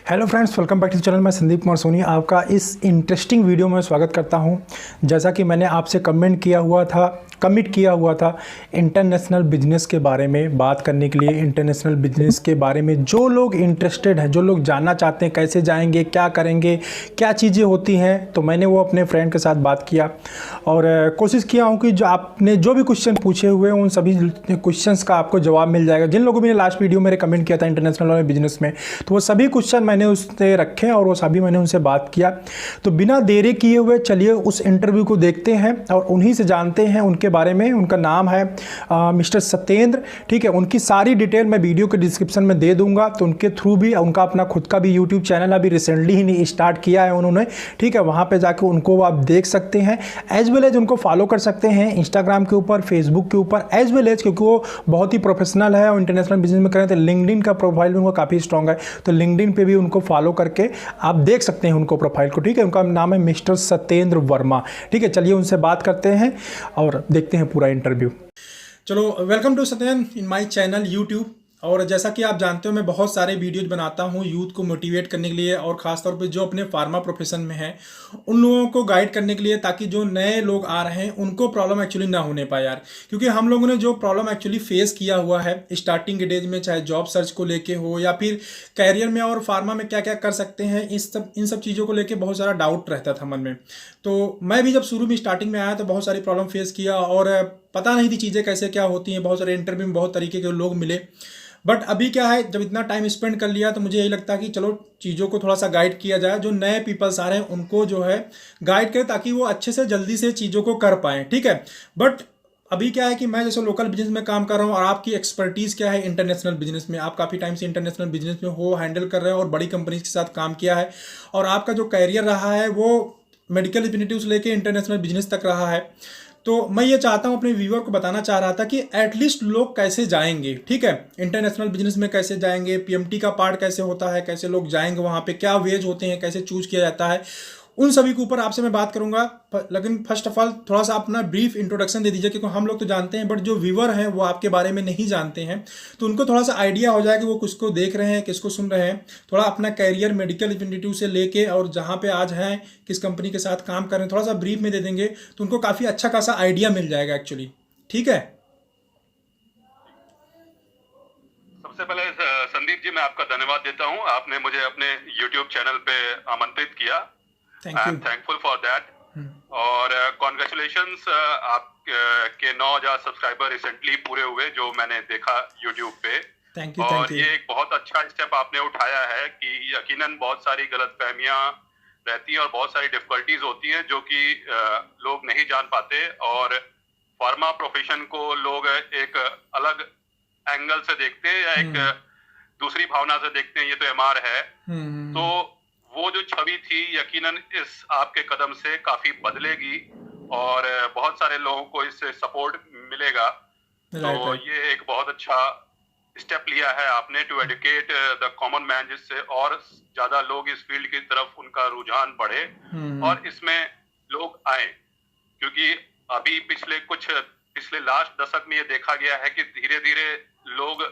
Hello friends, welcome back to channel. मैं संदीप कुमार सोनी आपका इस इंटरेस्टिंग वीडियो में स्वागत करता हूं। जैसा कि मैंने आपसे कमिट किया हुआ था इंटरनेशनल बिजनेस के बारे में बात करने के लिए। इंटरनेशनल बिजनेस के बारे में जो लोग इंटरेस्टेड हैं, जो लोग जानना चाहते हैं कैसे जाएंगे, क्या करेंगे, क्या चीज़ें होती हैं, तो मैंने वो अपने फ्रेंड के साथ बात किया और कोशिश किया हूँ कि जो आपने जो भी क्वेश्चन पूछे हुए हैं उन सभी क्वेश्चंस का आपको जवाब मिल जाएगा। जिन लोगों ने लास्ट वीडियो में कमेंट किया था इंटरनेशनल वाले बिजनेस में, तो वो सभी क्वेश्चन मैंने उससे रखे और वो सभी मैंने उनसे बात किया। तो बिना देरी किए हुए चलिए उस इंटरव्यू को देखते हैं और उन्हीं से जानते हैं उनके बारे में। उनका नाम है मिस्टर सत्येंद्र, ठीक है। उनकी सारी डिटेल मैं वीडियो के डिस्क्रिप्शन में दे दूंगा, तो उनके थ्रू भी उनका अपना खुद का भी यूट्यूब चैनल अभी रिसेंटली ही स्टार्ट किया है उन्होंने, ठीक है। वहाँ पे जाके उनको आप देख सकते हैं, एज वेल एज उनको फॉलो कर सकते हैं इंस्टाग्राम के ऊपर, फेसबुक के ऊपर, एज वेल एज क्योंकि वो बहुत ही प्रोफेशनल है और इंटरनेशनल बिजनेस में करें तो लिंक्डइन का प्रोफाइल भी उनका काफ़ी स्ट्रॉन्ग है, तो लिंक्डइन पे भी उनको फॉलो करके आप देख सकते हैं उनको प्रोफाइल को, ठीक है। उनका नाम है मिस्टर सत्येंद्र वर्मा, ठीक है। चलिए उनसे बात करते हैं और देखते हैं पूरा इंटरव्यू। चलो, welcome to Satyendra in my channel YouTube. और जैसा कि आप जानते हो मैं बहुत सारे वीडियोज बनाता हूँ यूथ को मोटिवेट करने के लिए और ख़ासतौर पे जो अपने फार्मा प्रोफेशन में है उन लोगों को गाइड करने के लिए, ताकि जो नए लोग आ रहे हैं उनको प्रॉब्लम एक्चुअली ना होने पाए यार। क्योंकि हम लोगों ने जो प्रॉब्लम एक्चुअली फेस किया हुआ है स्टार्टिंग के डेज में, चाहे जॉब सर्च को लेके हो या फिर कैरियर में और फार्मा में क्या क्या कर सकते हैं, इन सब चीज़ों को लेके बहुत सारा डाउट रहता था मन में। तो मैं भी जब शुरू में स्टार्टिंग में आया तो बहुत सारी प्रॉब्लम फेस किया और पता नहीं थी चीज़ें कैसे क्या होती हैं। बहुत सारे इंटरव्यू में बहुत तरीके के लोग मिले, बट अभी क्या है, जब इतना टाइम स्पेंड कर लिया तो मुझे यही लगता है कि चलो चीज़ों को थोड़ा सा गाइड किया जाए। जो नए पीपल्स आ रहे हैं उनको जो है गाइड करें ताकि वो अच्छे से जल्दी से चीज़ों को कर पाएँ, ठीक है। बट अभी क्या है कि मैं जैसे लोकल बिजनेस में काम कर रहा हूँ और आपकी एक्सपर्टीज़ क्या है इंटरनेशनल बिजनेस में। आप काफ़ी टाइम से इंटरनेशनल बिजनेस में हो, हैंडल कर रहे हैं और बड़ी कंपनीज के साथ काम किया है और आपका जो कैरियर रहा है वो मेडिकल रिप्रेजेंटेटिव से लेके इंटरनेशनल बिजनेस तक रहा है। तो मैं ये चाहता हूँ अपने व्यूअर को बताना चाह रहा था कि एटलीस्ट लोग कैसे जाएंगे, ठीक है, इंटरनेशनल बिजनेस में कैसे जाएंगे, पीएमटी का पार्ट कैसे होता है, कैसे लोग जाएंगे वहाँ पे, क्या वेज होते हैं, कैसे चूज किया जाता है, उन सभी के ऊपर आपसे मैं बात करूंगा। लेकिन फर्स्ट ऑफ ऑल थोड़ा सा अपना ब्रीफ इंट्रोडक्शन दे दीजिए, क्योंकि हम लोग तो जानते हैं बट जो व्यूअर हैं वो आपके बारे में नहीं जानते हैं, तो उनको थोड़ा सा आइडिया हो जाए कि वो किसको देख रहे हैं, किसको सुन रहे हैं। थोड़ा अपना कैरियर मेडिकल रिप्रेजेंटेटिव से लेके और जहाँ पे आज हैं, किस कंपनी के साथ काम कर रहे हैं, थोड़ा सा ब्रीफ में दे देंगे तो उनको काफ़ी अच्छा खासा आइडिया मिल जाएगा एक्चुअली, ठीक है। सबसे पहले संदीप जी, मैं आपका धन्यवाद देता हूं। आपने मुझे अपने YouTube चैनल पे आमंत्रित किया। Thank I you. Am thankful for that. और कॉन्ग्रेचुलेशंस, आप के 9,000 सब्सक्राइबर रिसेंटली पूरे हुए जो मैंने देखा YouTube पे। Thank you. थैंक और यू। ये एक बहुत अच्छा स्टेप आपने उठाया है कि यकीनन बहुत सारी गलतफहमियां रहती हैं और बहुत सारी डिफिकल्टीज होती हैं जो कि लोग नहीं जान पाते, और फार्मा प्रोफेशन को लोग एक अलग एंगल से देखते हैं या एक दूसरी भावना से देखते हैं, ये तो एमआर है। तो वो जो छवि थी यकीनन इस आपके कदम से काफी बदलेगी और बहुत सारे लोगों को इससे सपोर्ट मिलेगा। तो ये एक बहुत अच्छा स्टेप लिया है आपने to educate the common man, जिससे और ज्यादा लोग इस फील्ड की तरफ उनका रुझान बढ़े और इसमें लोग आए। क्योंकि अभी पिछले लास्ट दशक में ये देखा गया है कि धीरे धीरे लोग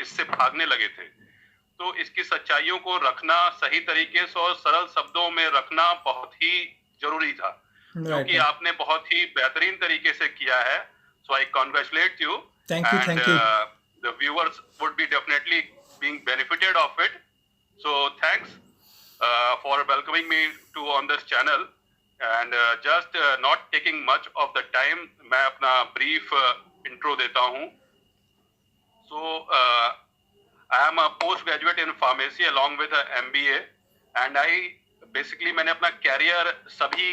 इससे भागने लगे थे। तो इसकी सच्चाइयों को रखना सही तरीके से और सरल शब्दों में रखना बहुत ही जरूरी था, जो कि आपने बहुत ही बेहतरीन तरीके से किया है। So I congratulate you and the viewers would be definitely being benefited of it. So thanks for welcoming me to on this channel and just not taking much of the time, मैं अपना brief intro देता हूं। So I am a postgraduate in pharmacy along with a MBA and I basically मैंने अपना career सभी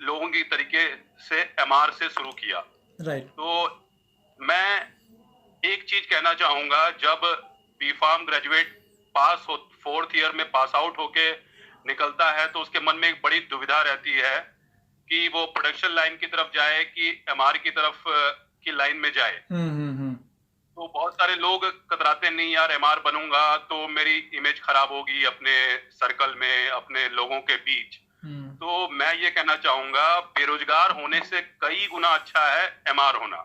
लोगों की तरीके से MR से शुरू किया। राइट। तो मैं एक चीज कहना चाहूंगा, जब B.Pharm ग्रेजुएट पास हो, 4th ईयर में पास आउट होके निकलता है तो उसके मन में एक बड़ी दुविधा रहती है कि वो प्रोडक्शन लाइन की तरफ जाए कि MR की तरफ की लाइन में जाए। तो बहुत सारे लोग कतराते, नहीं यार एमआर बनूंगा तो मेरी इमेज खराब होगी अपने सर्कल में, अपने लोगों के बीच। तो मैं ये कहना चाहूंगा बेरोजगार होने से कई गुना अच्छा है एमआर होना।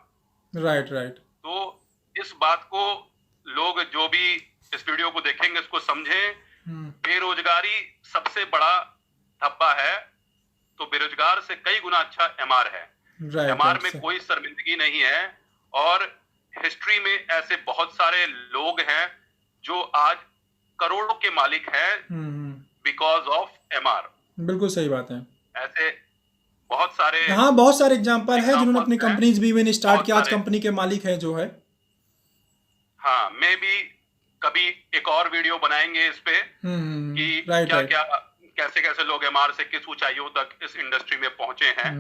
Right right. तो इस बात को लोग जो भी इस वीडियो को देखेंगे इसको समझें। बेरोजगार बेरोजगारी सबसे बड़ा धब्बा है, तो बेरोजगार से कई गुना अच्छा एमआर है। एमआर में कोई शर्मिंदगी नहीं है, और हिस्ट्री में ऐसे बहुत सारे लोग हैं जो आज करोड़ों के मालिक हैं बिकॉज ऑफ एमआर। बिल्कुल सही बात है। ऐसे बहुत सारे, हाँ, बहुत सारे एग्जांपल है जिन्होंने अपनी कंपनीज भी इवन स्टार्ट किया, आज कंपनी के मालिक है जो है। हाँ, मैं भी कभी एक और वीडियो बनाएंगे इस पे कि क्या कैसे कैसे लोग एमआर से किस ऊंचाइयों तक इस इंडस्ट्री में पहुंचे हैं।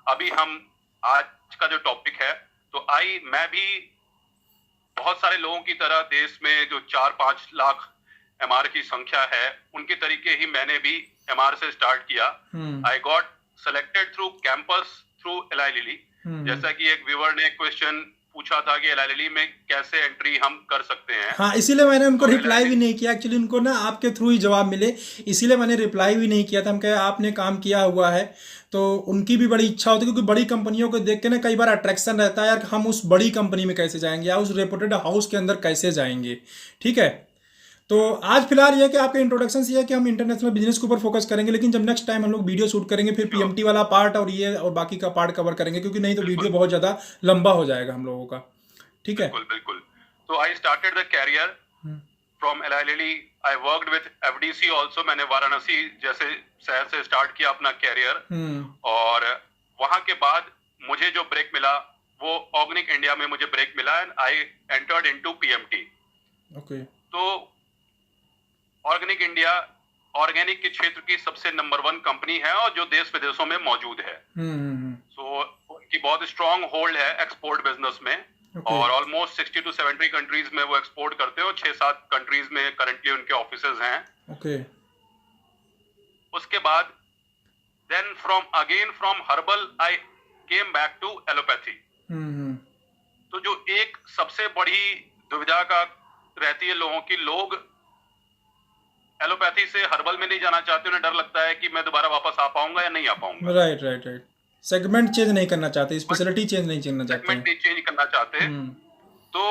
अभी हम आज का जो टॉपिक है, तो मैं भी बहुत सारे लोगों की तरह देश में जो 4-5 लाख एमआर की संख्या है, उनके तरीके ही मैंने भी एमआर से स्टार्ट किया। I got selected through campus through ally lily. जैसा कि एक व्यूअर ने क्वेश्चन पूछा था कि एलाई लिली में कैसे एंट्री हम कर सकते हैं। हाँ, इसीलिए मैंने उनको रिप्लाई भी नहीं किया। एक्चुअली उनको ना आपके थ्रू ही जवाब मिले, इसीलिए मैंने रिप्लाई भी नहीं किया था। हम कहे आपने काम किया हुआ है तो उनकी भी बड़ी इच्छा होती है, क्योंकि बड़ी कंपनियों को देख के ना कई बार अट्रैक्शन रहता है यार, हम उस बड़ी कंपनी में कैसे जाएंगे या उस रेपुटेड हाउस के अंदर कैसे जाएंगे। ठीक है, तो आज फिलहाल ये कि आपके इंट्रोडक्शन से है कि हम इंटरनेशनल बिजनेस के ऊपर फोकस करेंगे, लेकिन जब नेक्स्ट टाइम हम लोग वीडियो शूट करेंगे फिर पीएमटी वाला पार्ट और ये और बाकी का पार्ट कवर करेंगे, क्योंकि नहीं तो वीडियो बहुत ज़्यादा लंबा हो जाएगा हम लोगों का। ठीक है, बिल्कुल। तो I started the career from Eli Lilly. I worked with FDC also. मैंने वाराणसी जैसे शहर से स्टार्ट किया अपना कैरियर, और वहां के बाद मुझे जो ब्रेक मिला वो ऑर्गेनिक इंडिया में मुझे ब्रेक मिला, and I entered into PMT. Okay, तो ऑर्गेनिक इंडिया ऑर्गेनिक के क्षेत्र की सबसे नंबर 1 कंपनी है और जो देश विदेशों में मौजूद है। सो उनकी बहुत स्ट्रॉन्ग होल्ड है एक्सपोर्ट बिजनेस में, और ऑलमोस्ट 60 to 70 कंट्रीज में वो एक्सपोर्ट करते हैं, और 6-7 कंट्रीज में करंटली उनके ऑफिसेज हैं। उसके बाद then from herbal I came back to allopathy. तो जो एक सबसे बड़ी दुविधा का रहती है लोगों की, लोग एलोपैथी से हर्बल में नहीं जाना चाहते, उन्हें डर लगता है कि मैं दोबारा वापस आ पाऊंगा या नहीं आ पाऊंगा। राइट। सेगमेंट चेंज नहीं करना चाहते, स्पेशलिटी चेंज नहीं करना चाहते, सेगमेंट नहीं चेंज करना चाहते। तो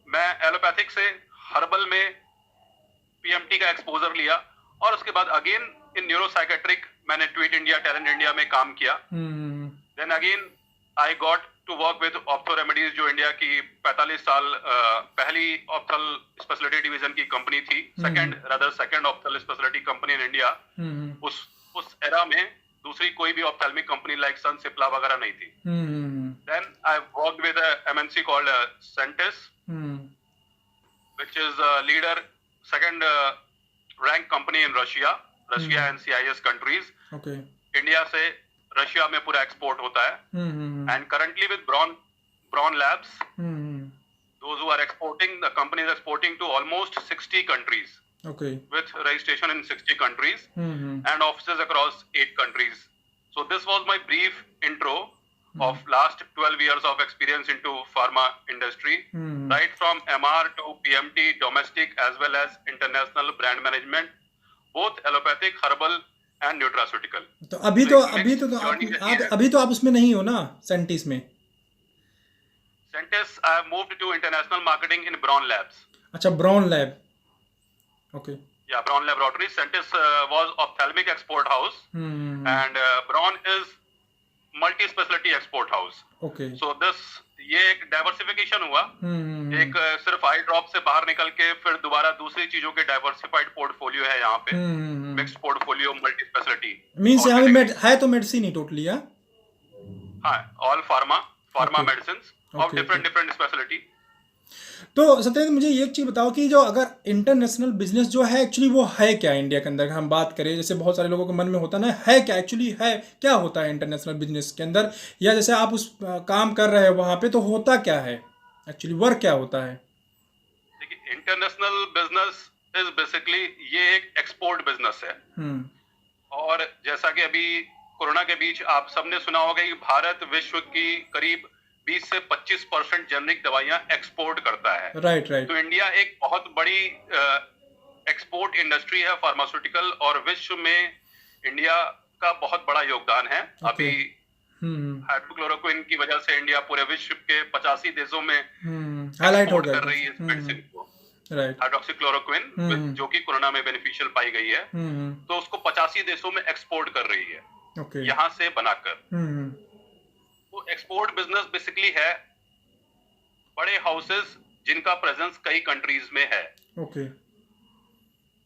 मैं एलोपैथिक से हर्बल में पीएमटी का एक्सपोजर लिया, और उसके बाद अगेन इन न्यूरोसाइकेट्रिक मैंने ट्वीट इंडिया, टैलेंट इंडिया में काम किया। Then again I got to work with optho remedies, जो इंडिया की 45 साल पहली ऑप्थल स्पेशलिटी डिवीजन की कंपनी थी, second ophthal specialty company in India. उस एरा में दूसरी कोई भी ophthalmic company like Sun Cipla वगैरह नहीं थी। Then I worked with MNC called Sentiss, which is leader second rank company in Russia and CIS countries. India से रशिया में पूरा एक्सपोर्ट होता है, and currently with Brawn labs, those who are exporting, the company is exporting to almost 60 countries, with registration in 60 countries and offices across 8 countries. So this was my brief intro of last 12 years of experience into pharma industry, right from MR to PMT, domestic as well as international brand management, both allopathic, herbal and nutraceutical. तो अभी तो आप उसमें नहीं हो ना, सेंटिस में? सेंटिस I have moved to international marketing in Braun Labs. अच्छा, brown lab. Okay. Yeah, Braun Laboratories. Sentis was ophthalmic export house, and Braun is multi-specialty export house. Okay. So ये एक डाइवर्सिफिकेशन हुआ, एक सिर्फ आई ड्रॉप से बाहर निकल के फिर दोबारा दूसरी चीजों के डाइवर्सिफाइड पोर्टफोलियो है यहाँ पे, mixed portfolio, multi speciality. Means यहाँ पे है तो मेडिसिन ही टोटली है। हाँ, all pharma medicines of different speciality. तो सत्येंद्र, मुझे एक चीज़ बताओ कि जो अगर इंटरनेशनल बिजनेस जो है एक्चुअली वो है क्या इंडिया के अंदर, हम बात करें, जैसे बहुत सारे लोगों के मन में होता है ना, है क्या एक्चुअली, है क्या होता है इंटरनेशनल बिजनेस के अंदर, या जैसे आप उस काम कर रहे हैं वहाँ पे, तो होता क्या है एक्चुअली, वर्क क्या होता है? देखिए, इंटरनेशनल बिजनेस इज बेसिकली ये एक एक्सपोर्ट बिजनेस है, और जैसा कि अभी कोरोना के बीच आप सबने सुना होगा कि भारत विश्व की करीब 20 से 25% जेनरिक दवाइयां एक्सपोर्ट करता है। राइट। तो इंडिया एक बहुत बड़ी एक्सपोर्ट इंडस्ट्री है फार्मास्यूटिकल, और विश्व में इंडिया का बहुत बड़ा योगदान है। अभी हाइड्रोक्लोरोक्विन की वजह से इंडिया पूरे विश्व के 85 देशों में हाईलाइट हो कर रही है इस मेडिसिन को। राइट, हाइड्रोक्सीक्लोरोक्विन, जो कि कोरोना में बेनिफिशियल पाई गई है, तो उसको 85 देशों में एक्सपोर्ट कर रही है, ओके, यहाँ से बनाकर। तो एक्सपोर्ट बिजनेस बेसिकली है बड़े हाउसेस जिनका प्रेजेंस कई कंट्रीज में है। Okay,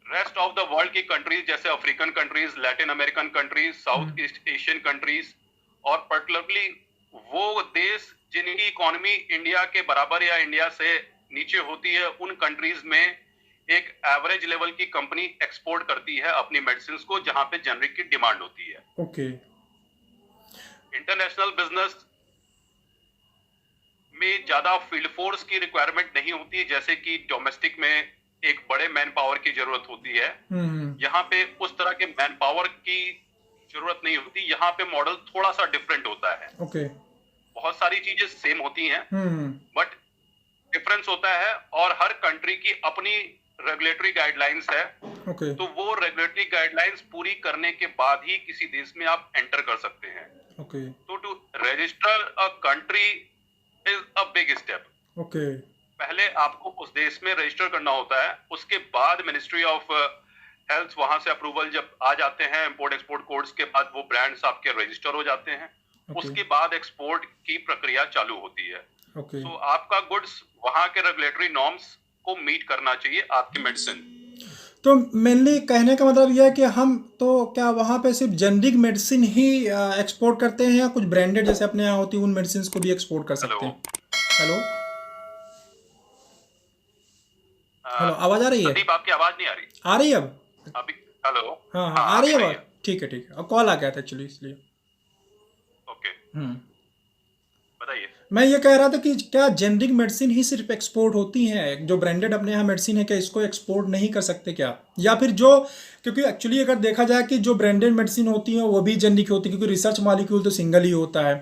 rest of the world की कंट्रीज जैसे African countries, Latin American countries, south east Asian countries, और पर्टिकुलरली वो देश जिनकी इकोनॉमी इंडिया के बराबर या इंडिया से नीचे होती है, उन कंट्रीज में एक एवरेज लेवल की कंपनी एक्सपोर्ट करती है अपनी मेडिसिन को, जहां पे जेनरिक की डिमांड होती है। ओके, इंटरनेशनल बिजनेस में ज्यादा फील्ड फोर्स की रिक्वायरमेंट नहीं होती, जैसे कि डोमेस्टिक में एक बड़े मैन पावर की जरूरत होती है। यहाँ पे उस तरह के मैन पावर की जरूरत नहीं होती, यहाँ पे मॉडल थोड़ा सा डिफरेंट होता है। ओके, बहुत सारी चीजें सेम होती हैं, बट डिफरेंस होता है, और हर कंट्री की अपनी रेगुलेटरी गाइडलाइंस है। ओके, तो वो रेगुलेटरी गाइडलाइंस पूरी करने के बाद ही किसी देश में आप एंटर कर सकते हैं। ओके, तो to register a country is a big step. Okay, पहले आपको उस देश में रजिस्टर करना होता है, उसके बाद मिनिस्ट्री ऑफ हेल्थ वहां से अप्रूवल जब आ जाते हैं, इंपोर्ट एक्सपोर्ट कोड्स के बाद वो ब्रांड्स आपके रजिस्टर हो जाते हैं। उसके बाद एक्सपोर्ट की प्रक्रिया चालू होती है। तो आपका गुड्स वहां के रेगुलेटरी नॉर्म्स को मीट करना चाहिए, आपकी मेडिसिन। तो मेनली कहने का मतलब यह है कि हम तो क्या वहाँ पे सिर्फ जेनरिक मेडिसिन ही एक्सपोर्ट करते हैं, या कुछ ब्रांडेड जैसे अपने यहाँ होती है उन मेडिसिन को भी एक्सपोर्ट कर सकते हैं? हेलो, हेलो, आवाज आ रही है? संदीप, आपकी आवाज नहीं आ रही। आ रही है अब? अभी हेलो, हाँ हाँ, आ रही है आवाज। ठीक है, ठीक है, अब कॉल आ गया था एक्चुअली, इसलिए। ओके, बताइए। मैं ये कह रहा था कि क्या जेनरिक मेडिसिन ही सिर्फ एक्सपोर्ट होती हैं, जो ब्रांडेड अपने यहाँ मेडिसिन है क्या इसको एक्सपोर्ट नहीं कर सकते क्या? या फिर जो, क्योंकि एक्चुअली अगर देखा जाए कि जो ब्रांडेड मेडिसिन होती हैं वो भी जेनरिक होती है, क्योंकि रिसर्च मॉलिक्यूल तो सिंगल ही होता है।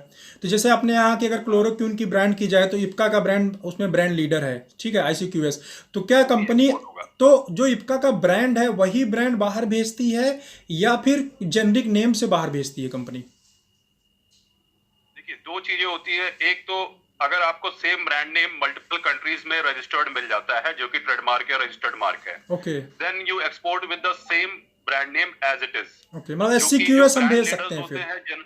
तो जैसे अपने यहाँ की अगर क्लोरोक्विन की ब्रांड की जाए तो इप्का का ब्रांड उसमें ब्रांड लीडर है, ठीक है, ICQS। तो क्या कंपनी, तो जो इप्का का ब्रांड है वही ब्रांड बाहर भेजती है, या फिर जेनरिक नेम से बाहर भेजती है कंपनी? दो चीजें होती है। एक तो अगर आपको same brand name multiple countries में रजिस्टर्ड मिल जाता है, जो कि ट्रेडमार्क या रजिस्टर्ड मार्क है, okay, then you export with the same brand name as it is. Okay, मतलब SCQS हम भेज सकते हैं फिर?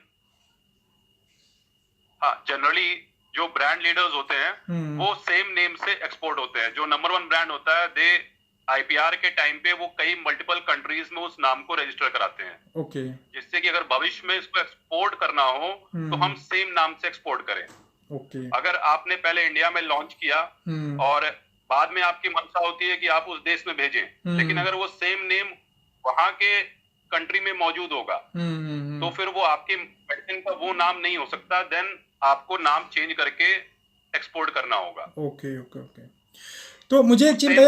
हाँ, जनरली जो ब्रांड लीडर्स होते हैं वो सेम नेम से एक्सपोर्ट होते हैं। जो नंबर 1 ब्रांड होता है, दे IPR के टाइम पे वो कई मल्टीपल कंट्रीज में उस नाम को रजिस्टर कराते हैं। ओके, जिससे कि अगर भविष्य में इसको एक्सपोर्ट करना हो तो हम सेम नाम से एक्सपोर्ट करें। ओके, अगर आपने पहले इंडिया में लॉन्च किया और बाद में आपकी मंशा होती है कि आप उस देश में भेजें, लेकिन अगर वो सेम नेम वहां के कंट्री में मौजूद होगा तो फिर वो आपके मेडिसिन का वो नाम नहीं हो सकता, देन आपको नाम चेंज करके एक्सपोर्ट करना होगा। Okay, okay, okay. तो मुझे एक चीज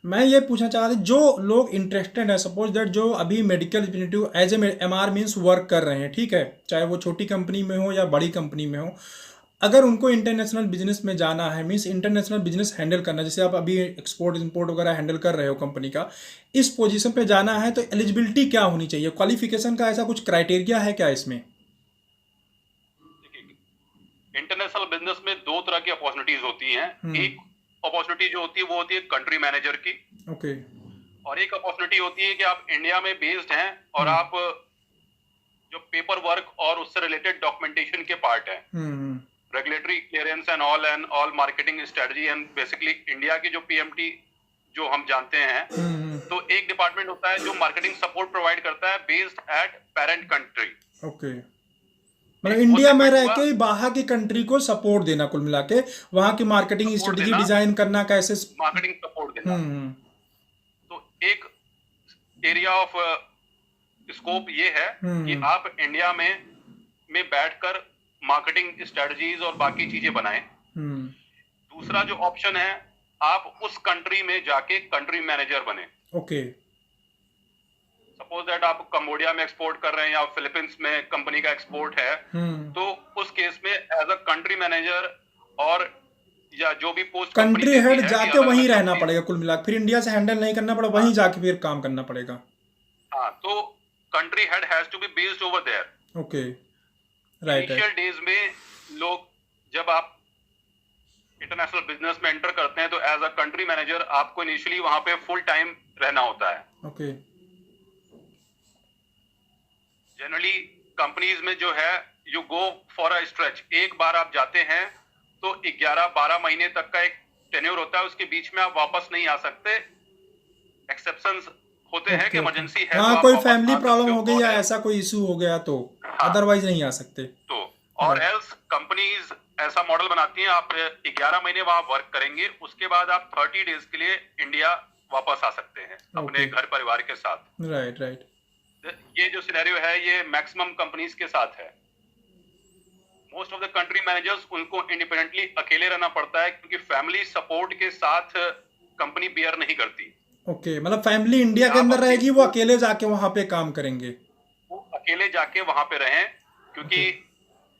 मैं ये पूछना चाह रहा था, जो लोग इंटरेस्टेड है, सपोज दैट जो अभी medical representative as a MR means work कर रहे हैं, ठीक है, चाहे वो छोटी कंपनी में हो या बड़ी कंपनी में हो, अगर उनको इंटरनेशनल बिजनेस में जाना है, मीन्स इंटरनेशनल बिजनेस हैंडल करना, जैसे आप अभी एक्सपोर्ट इंपोर्ट वगैरह हैंडल कर रहे हो कंपनी का, इस पोजीशन पे जाना है तो एलिजिबिलिटी क्या होनी चाहिए? क्वालिफिकेशन का ऐसा कुछ क्राइटेरिया है क्या इसमें? इंटरनेशनल बिजनेस में दो तरह की अपॉर्चुनिटीज होती हैं। एक अपॉर्चुनिटी जो होती है वो होती है कंट्री मैनेजर की, ओके, और एक अपॉर्चुनिटी होती है कि आप इंडिया में बेस्ड हैं और आप जो पेपर वर्क और उससे रिलेटेड डॉक्यूमेंटेशन के पार्ट हैं, regulatory clearance and all marketing strategy and basically India की जो PMT जो हम जानते हैं, तो एक डिपार्टमेंट होता है जो मार्केटिंग सपोर्ट प्रोवाइड करता है based eight parent country. Okay, मतलब इंडिया में रह के बाहर की कंट्री को सपोर्ट देना, कुल मिला के वहां की मार्केटिंग स्ट्रेटजी डिजाइन करना, कैसे मार्केटिंग सपोर्ट देना। तो एक एरिया ऑफ स्कोप ये है कि आप इंडिया में बैठकर मार्केटिंग स्ट्रेटजीज और बाकी चीजें बनाएं। दूसरा जो ऑप्शन है, आप उस कंट्री में जाके कंट्री मैनेजर बने। ओके, सपोज दैट आप कंबोडिया में एक्सपोर्ट कर रहे हैं या फिलीपींस में कंपनी का एक्सपोर्ट है, तो उस केस में एज अ कंट्री मैनेजर और या जो भी पोस्ट कंट्री हेड जाके वहीं रहना पड़ेगा कुल मिला, फिर इंडिया से हैंडल नहीं करना पड़ेगा, वहीं जाके फिर काम करना पड़ेगा। हाँ, तो country head has to be based over there. Okay, right. Initial days में लोग, जब आप इंटरनेशनल बिजनेस में एंटर करते हैं तो एज अ कंट्री मैनेजर आपको इनिशियली वहां पे फुल टाइम रहना होता है। ओके। जनरली कंपनीज में जो है you go for a stretch, एक बार आप जाते हैं तो 11-12 महीने तक का एक टेन्योर होता है, उसके बीच में आप वापस नहीं आ सकते। एक्सेप्शंस होते हैं कि ओके ओके। इमरजेंसी है हाँ, तो आप कोई वापस फैमिली आ प्रॉब्लम सकते हो गई हो, या और ऐसा कोई इशू हो गया तो हाँ अदरवाइज नहीं आ सकते। तो और राइट। एल्स कंपनीज ऐसा मॉडल बनाती हैं, आप 11 महीने वहां वर्क करेंगे, उसके बाद आप 30 डेज के लिए इंडिया वापस आ सकते हैं अपने ओके। घर परिवार के साथ। Right right. ये जो सिनेरियो है ये मैक्सिमम कंपनीज के साथ है। Most of the country managers उनको इंडिपेंडेंटली अकेले रहना पड़ता है क्योंकि फैमिली सपोर्ट के साथ कंपनी बियर नहीं करती। ओके, मतलब फैमिली इंडिया के आप अंदर अपनी रहेगी, वो अकेले जाके वहां पे काम करेंगे। वो अकेले जाके वहां पे रहें क्योंकि ओके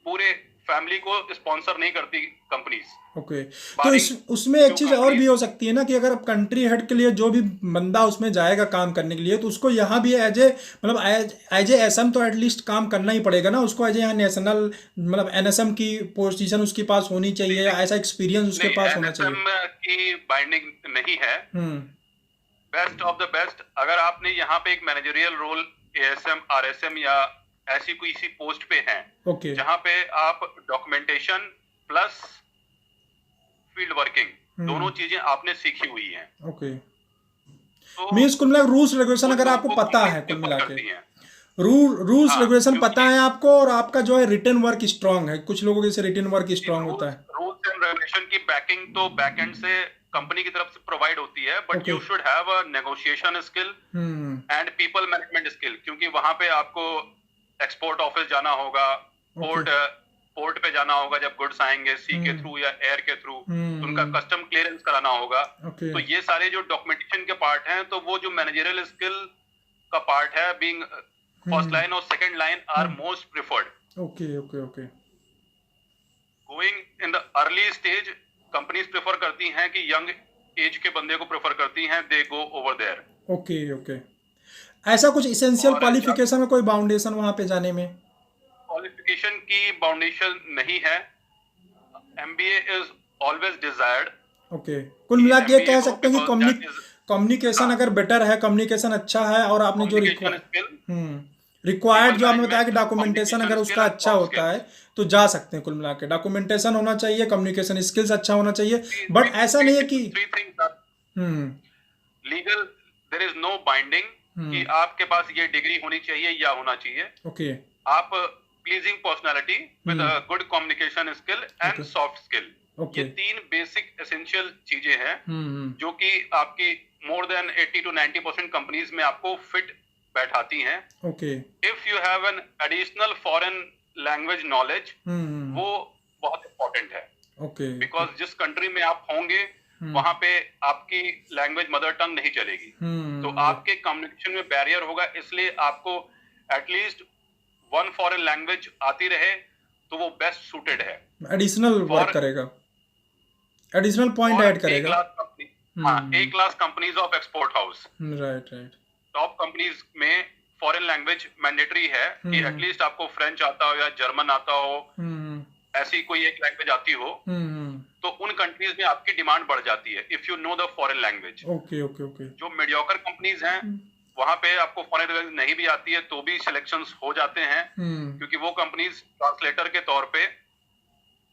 पूरे फैमिली को स्पॉन्सर नहीं करती कंपनीज। ओके। तो बारिंग उसमें एक जो चीज़ और भी कंपनीज हो सकती है ना कि अगर कंट्री हेड के लिए जो भी बंदा उसमें जाएगा काम करने के लिए, तो उसको यहाँ भी एज ए मतलब एज ए एसएम तो एटलीस्ट काम करना ही पड़ेगा ना उसको, एज ए यहाँ नेशनल मतलब एनएसएम की पोजीशन उसके पास होनी चाहिए, या ऐसा एक्सपीरियंस उसके नहीं, पास होना एनएसएम चाहिए। की बाइंडिंग नहीं है। बेस्ट ऑफ द बेस्ट, अगर आपने यहाँ पे एक मैनेजरियल रोल एएसएम आरएसएम या ऐसी कोई सी पोस्ट पे हैं ओके जहाँ पे आप डॉक्यूमेंटेशन प्लस फील्ड वर्किंग दोनों चीजें आपने सीखी हुई हैं, ओके। तो मीन्स कुल मिला रूल्स रेगुलेशन वो अगर जॉब आपको को पता कंपनी है, कुल प्रेफर मिला के करती हैं। रूल्स हाँ, रेगुलेशन पता क्योंकि है आपको, और आपका जो है रिटर्न वर्क स्ट्रांग है, कुछ लोगों के जैसे रिटर्न वर्क स्ट्रांग होता रूल्स है। रूल्स एंड रेगुलेशन की बैकिंग तो बैक एंड से कंपनी की तरफ से प्रोवाइड होती है, but okay. You should have a negotiation skill and people management skill, क्योंकि वहां पे आपको एक्सपोर्ट ऑफिस जाना होगा, ओके पोर्ट पे जाना होगा जब गुड्स आएंगे सी के थ्रू या एयर के थ्रू, तो उनका कस्टम क्लियरेंस कराना होगा। ओके तो ये सारे जो डॉक्यूमेंटेशन के पार्ट हैं, तो वो जो मैनेजरियल स्किल का पार्ट है, बीइंग फर्स्ट लाइन और second line are most preferred. Okay okay okay going in the early stage companies prefer करती हैं कि यंग एज के बंदे को प्रेफर करती हैं, they go over there. Okay okay. ऐसा कुछ इसेंशियल और क्वालिफिकेशन में कोई बाउंडेशन वहां पे जाने में? क्वालिफिकेशन की बाउंडेशन नहीं है, MBA is always desired. Okay, कुल मिला के ये कह MBA सकते हैं कि because that is कम्युनिकेशन अगर बेटर है, कम्युनिकेशन अच्छा है, और आपने जो communication skill, रिक्वायर्ड जो आपने people बताया कि management, डॉक्यूमेंटेशन अगर communication उसका skill अच्छा and होता soft है तो जा सकते हैं। कुल मिला के डॉक्यूमेंटेशन होना चाहिए, कम्युनिकेशन स्किल्स अच्छा होना चाहिए, skills। बट ऐसा नहीं है कि three things are hmm legal, there is no binding कि आपके पास ये डिग्री होनी चाहिए या होना चाहिए। ओके आप pleasing personality with a good communication skill and soft skill, ये तीन बेसिक एसेंशियल चीजें हैं जो कि आपकी मोर देन 80 to 90% कंपनीज में आपको फिट बैठाती हैं। Okay if you have an additional foreign language knowledge, वो बहुत इंपॉर्टेंट है, ओके बिकॉज जिस कंट्री में आप होंगे वहां पे आपकी लैंग्वेज मदर टंग नहीं चलेगी, तो आपके कम्युनिकेशन में बैरियर होगा, इसलिए आपको एटलीस्ट वन फॉरेन लैंग्वेज आती रहे तो वो बेस्ट सूटेड है। एडिशनल वर्क करेगा, एडिशनल पॉइंट ऐड करेगा। A class companies of export house, right right. Top companies में फॉरेन लैंग्वेज मैंडेटरी है कि एटलीस्ट आपको फ्रेंच आता हो या जर्मन आता हो, ऐसी कोई एक लैंग्वेज आती हो, तो उन कंट्रीज में आपकी डिमांड बढ़ जाती है if you know the foreign language. Okay okay okay. जो मीडियोकर कंपनीज हैं वहां पे आपको फॉरेन लैंग्वेज नहीं भी आती है तो भी सिलेक्शंस हो जाते हैं, क्योंकि वो कंपनीज ट्रांसलेटर के तौर पे